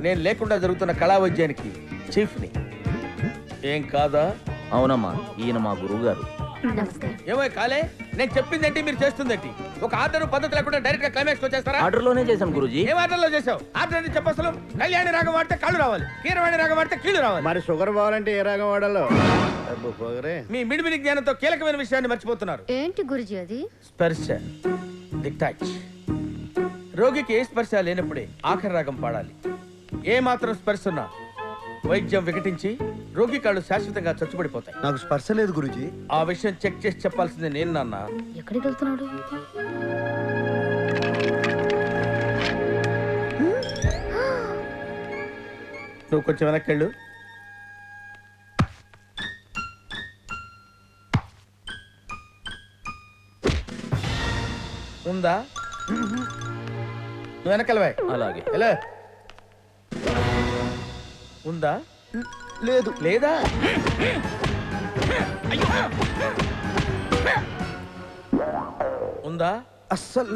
నేను లేకుండా జరుగుతున్న కళా వైద్యానికి చీఫ్ని. ఏం కాదా? అవునమ్మా, ఈయన మా గురువు గారు. ఏమో కాలే, నేను చెప్పిందేంటి మీరు చేస్తుందేంటి? ఒక ఆర్డర్ పద్ధతి లేకుండా డైరెక్ట్ గా క్లైమాక్స్ వచ్చేస్తారా? ఆర్డర్లోనే చేశాను గురూజీ. ఏం ఆర్డర్లో చేసావు? ఆర్డర్ అని చెప్పసలు. కళ్యాణి రాగం వాడితే కాళ్ళు రావాలి, కీరవాణి రాగం వాడితే కీళ్ళు రావాలి. మరి షుగర్ పోవాలంటే ఏ రాగం వాడాలో? మీ మిడిమిడి జ్ఞానంతో కీలకమైన విషయాన్ని మర్చిపోతున్నారు. ఏంటి గురుజీ అది? స్పర్శ, ది టచ్. రోగికి ఏ స్పర్శ లేనప్పుడే ఆఖరి రాగం పాడాలి. ఏ మాత్రం స్పర్శ ఉన్నా వైద్యం వికటించి రోగి కాళ్ళు శాశ్వతంగా చచ్చుబడిపోతాయి. నాకు స్పర్శ లేదు గురుజీ. ఆ విషయం చెక్ చేసి చెప్పాల్సింది నేను నాన్న. ఎక్కడికి వెళ్తున్నాడు? నువ్వు కొంచెం వెనక్కెళ్ళు. ఉందా? నువ్వు వెనకెళ్ళవా? అలాగే. ఎలా ఉందా? లేదు. లేదా? ఉందా? అస్సలు